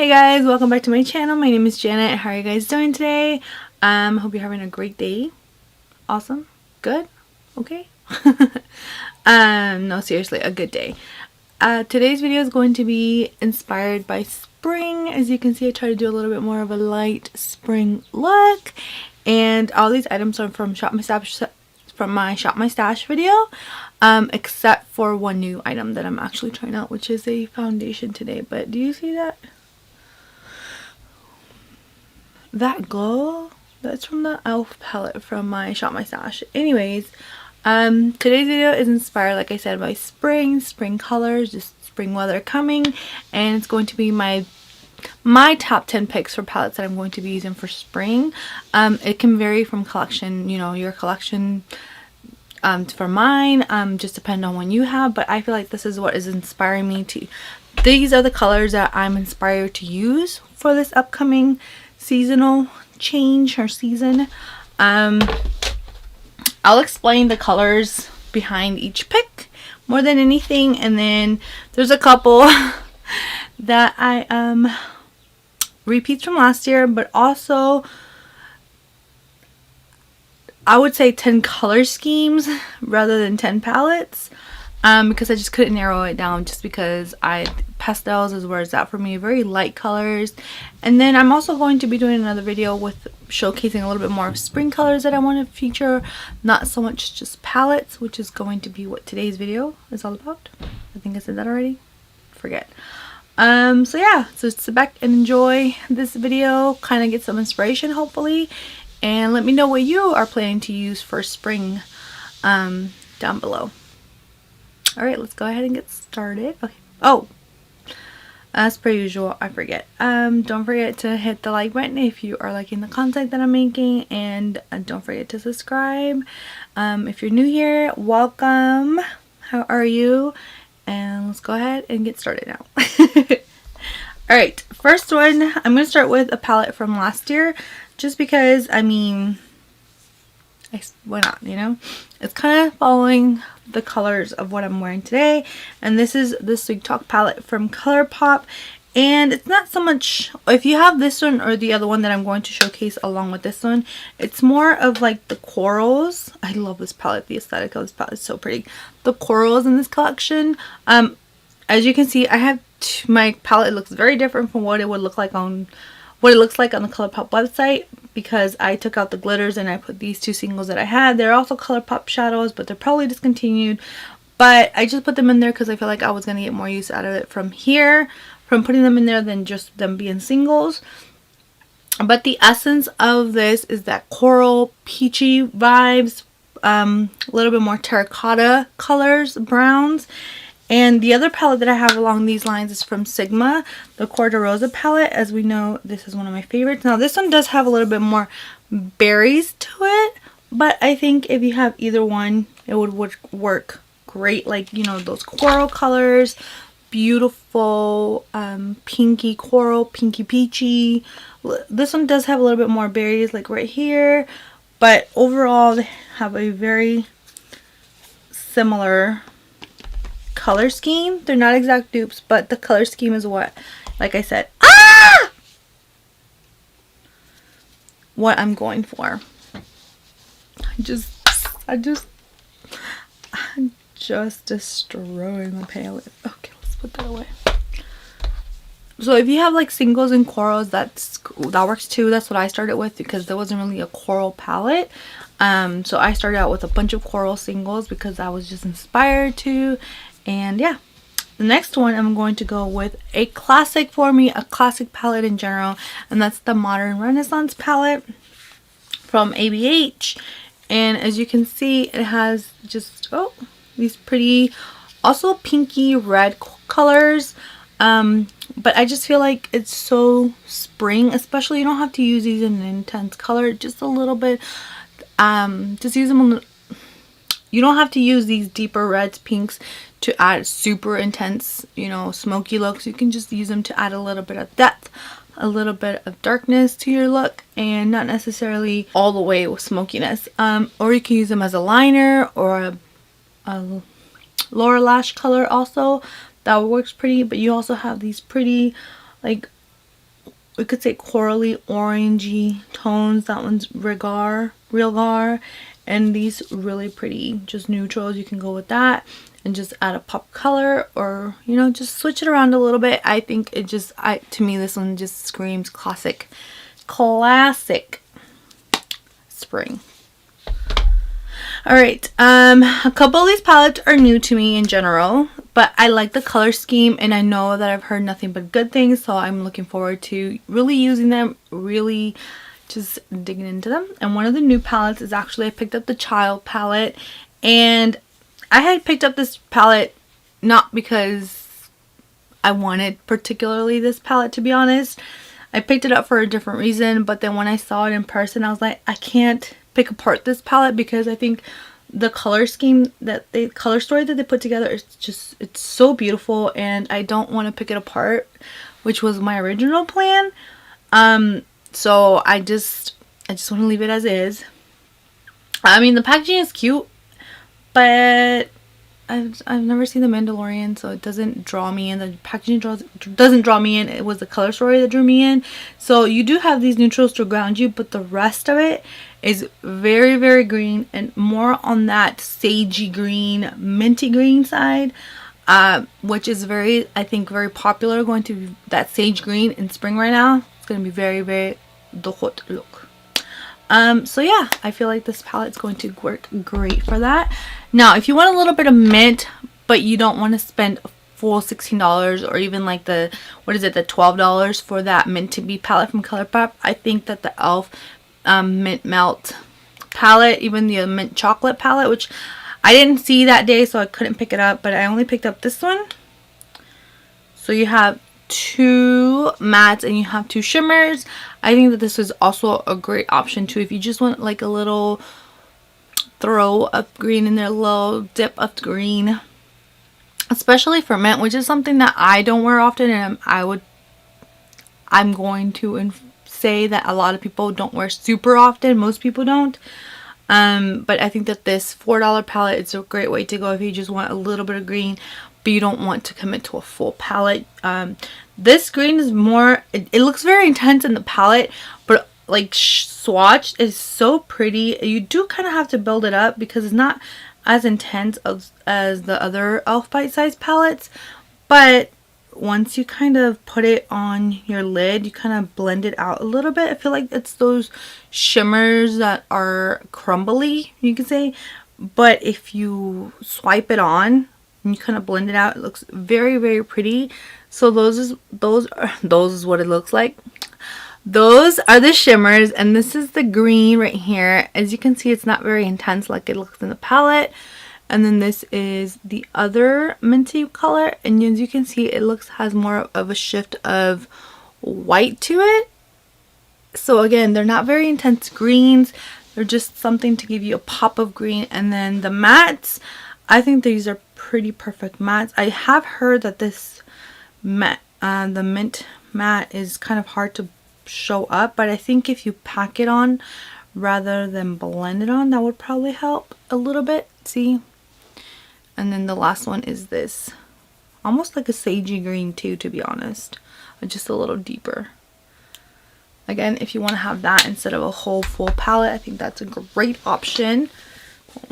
Hey guys, welcome back to my channel. My name is Janet. How are you guys doing today? Hope you're having a great day. Awesome. Good. Okay. No, seriously, a good day. Today's video is going to be inspired by spring. As you can see, I try to do a little bit more of a light spring look, and all these items are from my Shop My Stash video, except for one new item that I'm actually trying out, which is a foundation today. But do you see that? That glow, that's from the e.l.f. palette from my Shop My Stash. Anyways, today's video is inspired, like I said, by spring colors, just spring weather coming, and it's going to be my top 10 picks for palettes that I'm going to be using for spring. It can vary from collection, your collection for mine, just depend on when you have, but I feel like this is what is inspiring me to. These are the colors that I'm inspired to use for this upcoming seasonal change or season. I'll explain the colors behind each pick more than anything, and then there's a couple that I repeats from last year, but also I would say 10 color schemes rather than 10 palettes, because I just couldn't narrow it down, just because pastels is where it's at for me, very light colors. And then I'm also going to be doing another video with showcasing a little bit more of spring colors that I want to feature, not so much just palettes, which is going to be what today's video is all about. I think I said that already, forget. So yeah, so sit back and enjoy this video, kind of get some inspiration hopefully, and let me know what you are planning to use for spring down below. Alright, let's go ahead and get started. Okay. Oh, as per usual, I forget. Don't forget to hit the like button if you are liking the content that I'm making, and don't forget to subscribe. If you're new here, welcome. How are you? And let's go ahead and get started now. Alright, first one, I'm going to start with a palette from last year, just because, I mean, why not, It's kind of following the colors of what I'm wearing today, and this is the Sweet Talk palette from Colourpop, and it's not so much, if you have this one or the other one that I'm going to showcase along with this one, it's more of like the corals. I love this palette. The aesthetic of this palette is so pretty. The corals in this collection, as you can see, I have my palette looks very different from what it would look like on the Colourpop website, because I took out the glitters and I put these two singles that I had. They're also Colourpop shadows, but they're probably discontinued. But I just put them in there because I feel like I was going to get more use out of it from putting them in there than just them being singles. But the essence of this is that coral, peachy vibes, a little bit more terracotta colors, browns. And the other palette that I have along these lines is from Sigma, the Corda Rosa palette. As we know, this is one of my favorites. Now, this one does have a little bit more berries to it, but I think if you have either one, it would work great. Like, those coral colors, beautiful pinky coral, pinky peachy. This one does have a little bit more berries, like right here, but overall, they have a very similar color scheme. They're not exact dupes, but the color scheme is what, like I said, what I'm going for. I'm just destroying my palette. Okay, let's put that away. So if you have like singles and corals, that works too. That's what I started with, because there wasn't really a coral palette. So I started out with a bunch of coral singles because I was just inspired to. And yeah, the next one I'm going to go with a classic for me, a classic palette in general, and that's the Modern Renaissance palette from ABH. And as you can see, it has just these pretty, also pinky red colors, but I just feel like it's so spring, especially. You don't have to use these in an intense color, just a little bit. Just use them you don't have to use these deeper reds, pinks to add super intense, smoky looks. You can just use them to add a little bit of depth, a little bit of darkness to your look, and not necessarily all the way with smokiness. Or you can use them as a liner or a lower lash color also. That works pretty, but you also have these pretty like we could say corally orangey tones. That one's Real Gar. And these really pretty just neutrals. You can go with that and just add a pop color, or you know, just switch it around a little bit. I think it just, to me this one just screams classic spring. Alright, a couple of these palettes are new to me in general, but I like the color scheme and I know that I've heard nothing but good things, so I'm looking forward to really using them, really just digging into them. And one of the new palettes is actually, I picked up the Child palette, and I had picked up this palette not because I wanted particularly this palette, to be honest. I picked it up for a different reason, but then when I saw it in person, I was like, I can't pick apart this palette because I think the color scheme that color story that they put together is just, it's so beautiful, and I don't want to pick it apart, which was my original plan. So I just want to leave it as is. I mean, the packaging is cute, but I've never seen The Mandalorian, so it doesn't draw me in. The packaging doesn't draw me in. It was the color story that drew me in. So you do have these neutrals to ground you, but the rest of it is very, very green, and more on that sagey green, minty green side, which is very, I think, very popular. Going to be that sage green in spring right now. It's going to be very, very the hot look. So yeah, I feel like this palette is going to work great for that. Now, if you want a little bit of mint, but you don't want to spend a full $16, or even like the, what is it, the $12 for that Mint to Be palette from Colourpop, I think that the e.l.f. Mint Melt palette, even the Mint Chocolate palette, which I didn't see that day, so I couldn't pick it up, but I only picked up this one. So you have 2 mattes and you have 2 shimmers. I think that this is also a great option too if you just want like a little throw of green in there, a little dip of green, especially for mint, which is something that I don't wear often, and I'm going to say that a lot of people don't wear super often. Most people don't. But I think that this $4 palette is a great way to go if you just want a little bit of green, but you don't want to commit to a full palette. This green is more, it looks very intense in the palette, but like swatched is so pretty. You do kind of have to build it up because it's not as intense as the other e.l.f. bite-sized palettes, but once you kind of put it on your lid, you kind of blend it out a little bit. I feel like it's those shimmers that are crumbly, you can say, but if you swipe it on and you kind of blend it out, it looks very, very pretty. So those is what it looks like. Those are the shimmers, and this is the green right here. As you can see, it's not very intense like it looks in the palette. And then this is the other minty color, and as you can see, it has more of a shift of white to it. So again, they're not very intense greens. They're just something to give you a pop of green. And then the mattes, I think these are pretty perfect mattes. I have heard that this matte, the mint matte, is kind of hard to show up, but I think if you pack it on rather than blend it on, that would probably help a little bit. See? And then the last one is this, almost like a sagey green too, to be honest, but just a little deeper. Again, if you want to have that instead of a whole full palette, I think that's a great option.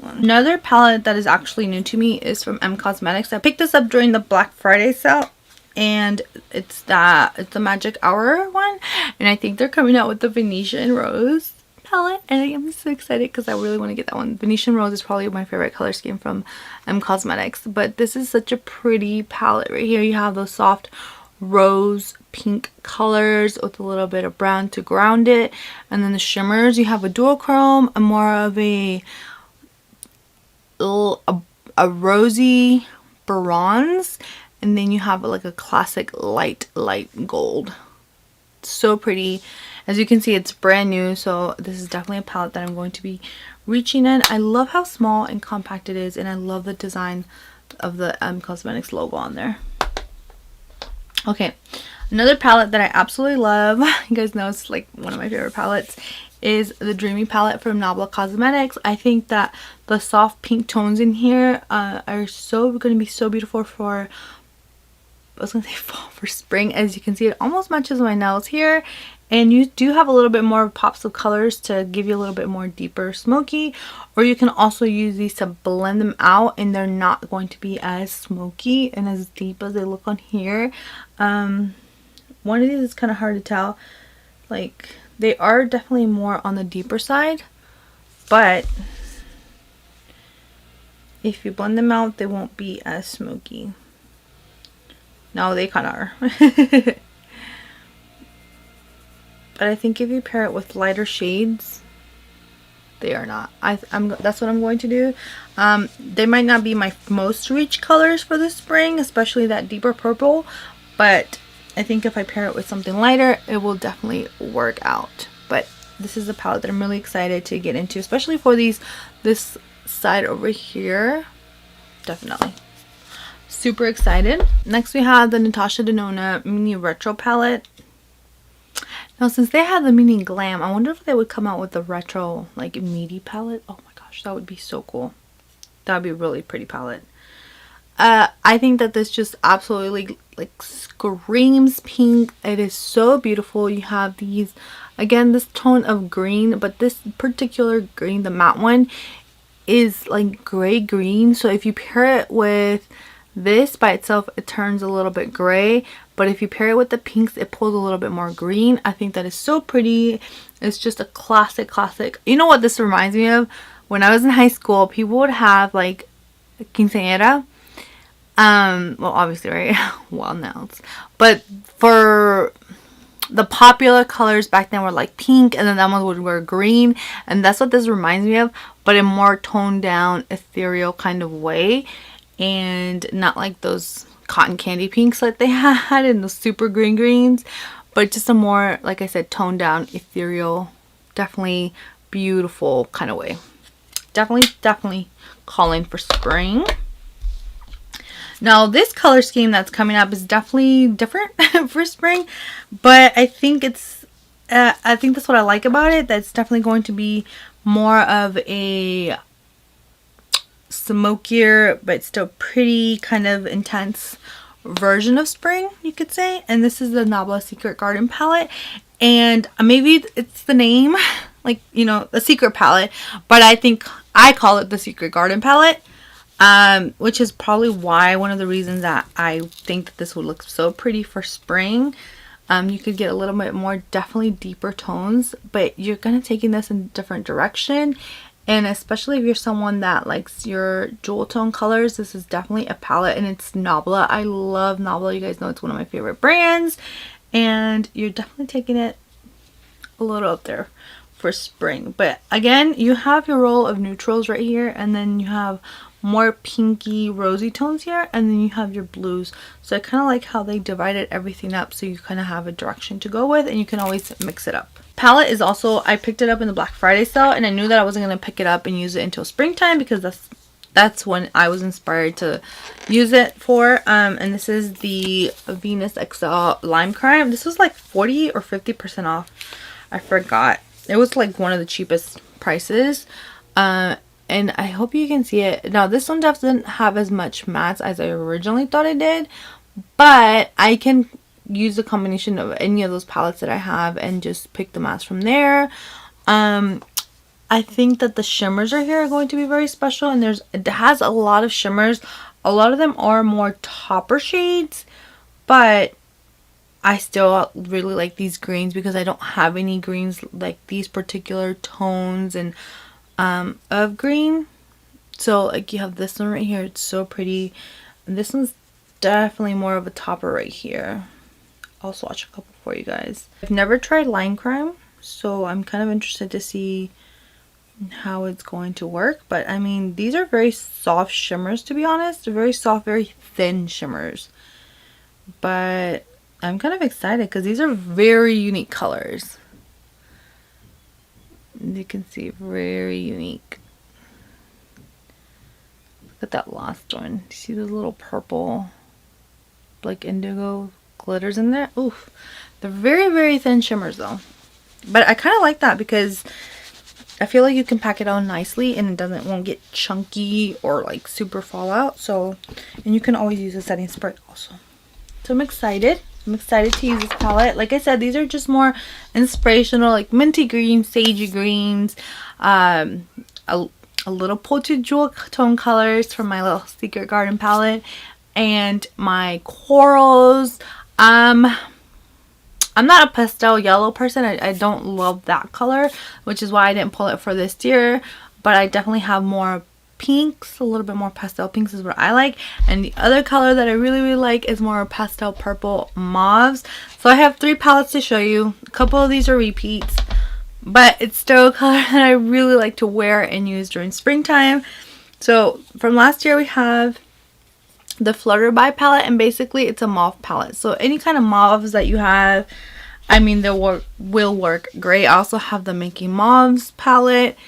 Another palette that is actually new to me is from Cosmetics. I picked this up during the Black Friday sale, and it's the Magic Hour one, and I think they're coming out with the Venetian Rose palette, and I am so excited because I really want to get that one. Venetian Rose is probably my favorite color scheme from Cosmetics, but this is such a pretty palette right here. You have those soft rose pink colors with a little bit of brown to ground it, and then the shimmers, you have a duochrome, a more of a rosy bronze, and then you have like a classic light gold. So pretty. As you can see, it's brand new, so this is definitely a palette that I'm going to be reaching in. I love how small and compact it is, and I love the design of the Cosmetics logo on there. Okay, another palette that I absolutely love, you guys know it's like one of my favorite palettes, is the Dreamy palette from Wn'W Cosmetics. I think that the soft pink tones in here are going to be so beautiful for I was gonna say fall, for spring. As you can see, it almost matches my nails here. And you do have a little bit more pops of colors to give you a little bit more deeper smoky. Or you can also use these to blend them out, and they're not going to be as smoky and as deep as they look on here. One of these is kind of hard to tell. Like, they are definitely more on the deeper side. But if you blend them out, they won't be as smoky. No, they kind of are. But I think if you pair it with lighter shades, they are not. That's what I'm going to do. They might not be my most rich colors for this spring, especially that deeper purple. But I think if I pair it with something lighter, it will definitely work out. But this is a palette that I'm really excited to get into, especially for this side over here. Definitely. Super excited. Next we have the Natasha Denona Mini Retro palette. Now, since they had the Mini Glam, I wonder if they would come out with the retro, like, meaty palette. Oh my gosh, that would be so cool. That would be a really pretty palette. I think that this just absolutely, like, screams pink. It is so beautiful. You have these, again, this tone of green, but this particular green, the matte one, is, like, gray green. So if you pair it with this by itself, it turns a little bit gray. But if you pair it with the pinks, it pulls a little bit more green. I think that is so pretty. It's just a classic. You know what this reminds me of? When I was in high school, people would have like a quinceañera. Well, obviously, right? Well, now it's... But for the popular colors back then were like pink, and then that one would wear green. And that's what this reminds me of, but in more toned down, ethereal kind of way. And not like those cotton candy pinks that they had in the super green greens, but just a more, like I said, toned down, ethereal, definitely beautiful kind of way. Definitely calling for spring. Now this color scheme that's coming up is definitely different for spring, but I think it's I think that's what I like about it. That's definitely going to be more of a smokier but still pretty kind of intense version of spring, you could say. And this is the Nabla Secret Garden palette, and maybe it's the name, like, you know, the secret palette, but I think I call it the Secret Garden palette, which is probably why one of the reasons that I think that this would look so pretty for spring. You could get a little bit more, definitely deeper tones, but you're gonna taking this in a different direction. And especially if you're someone that likes your jewel tone colors, this is definitely a palette. And it's Nabla. I love Nabla. You guys know it's one of my favorite brands. And you're definitely taking it a little up there for spring. But again, you have your roll of neutrals right here. And then you have more pinky rosy tones here. And then you have your blues. So I kind of like how they divided everything up, so you kind of have a direction to go with. And you can always mix it up. Palette is also, I picked it up in the Black Friday sale, and I knew that I wasn't going to pick it up and use it until springtime, because that's when I was inspired to use it for. And this is the Venus XL Lime Crime. This was like 40 or 50% off. I forgot. It was like one of the cheapest prices. And I hope you can see it. Now this one doesn't have as much mattes as I originally thought it did, but I can use a combination of any of those palettes that I have and just pick the mattes from there. I think that the shimmers right here are going to be very special, and it has a lot of shimmers. A lot of them are more topper shades, but I still really like these greens because I don't have any greens like these particular tones and of green. So like you have this one right here, it's so pretty. And this one's definitely more of a topper right here. I'll swatch a couple for you guys. I've never tried Lime Crime, so I'm kind of interested to see how it's going to work. But I mean, these are very soft shimmers, to be honest. They're very soft, very thin shimmers. But I'm kind of excited because these are very unique colors. You can see, very unique. Look at that last one. You see those little purple, like indigo glitters in there? Oof. They're very thin shimmers though. But I kind of like that because I feel like you can pack it on nicely and it won't get chunky or like super fallout. So, and you can always use a setting spray also. So I'm excited. I'm excited to use this palette. Like I said, these are just more inspirational, like minty greens, sagey greens, a little pointed jewel tone colors from my little Secret Garden palette, and my corals. I'm not a pastel yellow person. I don't love that color, which is why I didn't pull it for this year. But I definitely have more pinks, a little bit more pastel pinks is what I like. And the other color that I really like is more pastel purple mauves. So I have 3 palettes to show you. A couple of these are repeats, but it's still a color that I really like to wear and use during springtime. So from last year we have the Flutterby palette, and basically it's a mauve palette. So any kind of mauves that you have, I mean, they will work great. I also have the Making Mauves palette.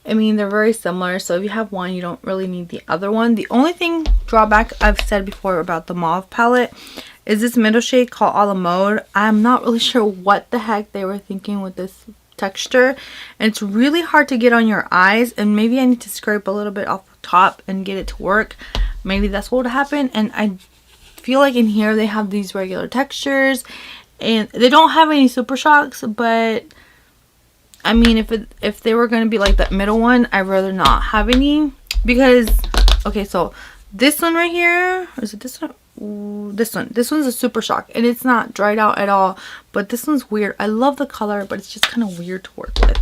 I mean, they're very similar, so if you have one, you don't really need the other one. The only thing drawback I've said before about the mauve palette is this middle shade called A la Mode. I'm not really sure what the heck they were thinking with this texture, and it's really hard to get on your eyes, and maybe I need to scrape a little bit off the top and get it to work. Maybe that's what would happen. And I feel like in here they have these regular textures, and they don't have any Super Shocks, but I mean, if they were going to be like that middle one, I'd rather not have any, because okay, so this one right here, is it this one? Ooh, this one's a Super Shock, and it's not dried out at all, but this one's weird. I love the color, but it's just kind of weird to work with.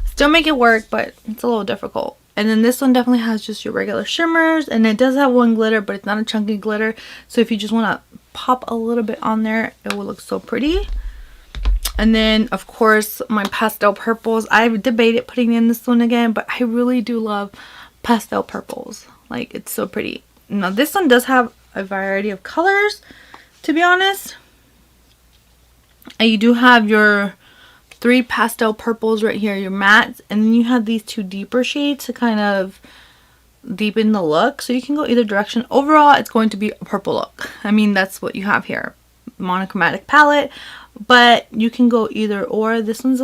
Still make it work, but it's a little difficult. And then this one definitely has just your regular shimmers, and it does have one glitter, but it's not a chunky glitter. So if you just want to pop a little bit on there, it will look so pretty. And then, of course, my pastel purples. I've debated putting in this one again, but I really do love pastel purples. Like, it's so pretty. Now, this one does have a variety of colors, to be honest. And you do have your 3 pastel purples right here, your mattes, and then you have these 2 deeper shades to kind of deepen the look. So you can go either direction. Overall, it's going to be a purple look. I mean, that's what you have here. Monochromatic palette, but you can go either or. This one's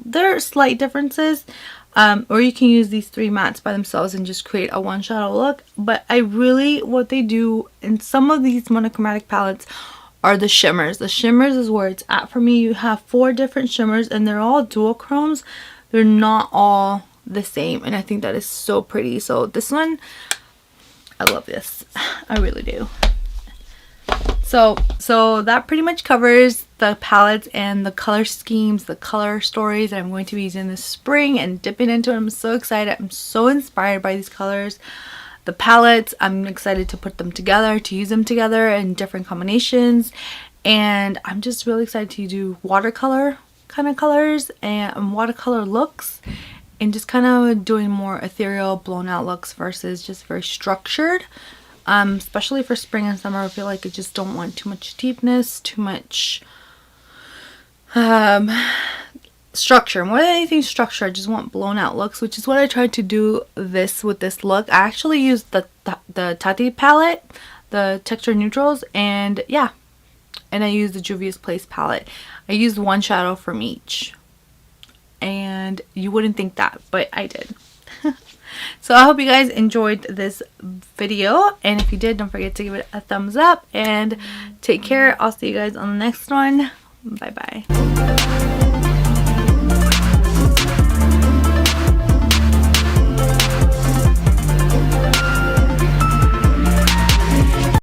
there are slight differences, or you can use these 3 mattes by themselves and just create a one shadow look. But what they do in some of these monochromatic palettes are the shimmers. The shimmers is where it's at for me. You have 4 different shimmers, and they're all duochromes. They're not all the same, and I think that is so pretty. So this one, I love this. I really do. So that pretty much covers the palettes and the color schemes, the color stories that I'm going to be using this spring and dipping into it. I'm so excited. I'm so inspired by these colors. The palettes, I'm excited to put them together, to use them together in different combinations. And I'm just really excited to do watercolor kind of colors and watercolor looks, and just kind of doing more ethereal, blown out looks versus just very structured. Especially for spring and summer, I feel like I just don't want too much deepness, too much structure. More than anything structure, I just want blown out looks, which is what I tried to do with this look. I actually used the Tati palette, the texture neutrals, and yeah, and I used the Juvia's Place palette. I used one shadow from each, and you wouldn't think that, but I did. So I hope you guys enjoyed this video, and if you did, don't forget to give it a thumbs up, and take care. I'll see you guys on the next one. Bye bye.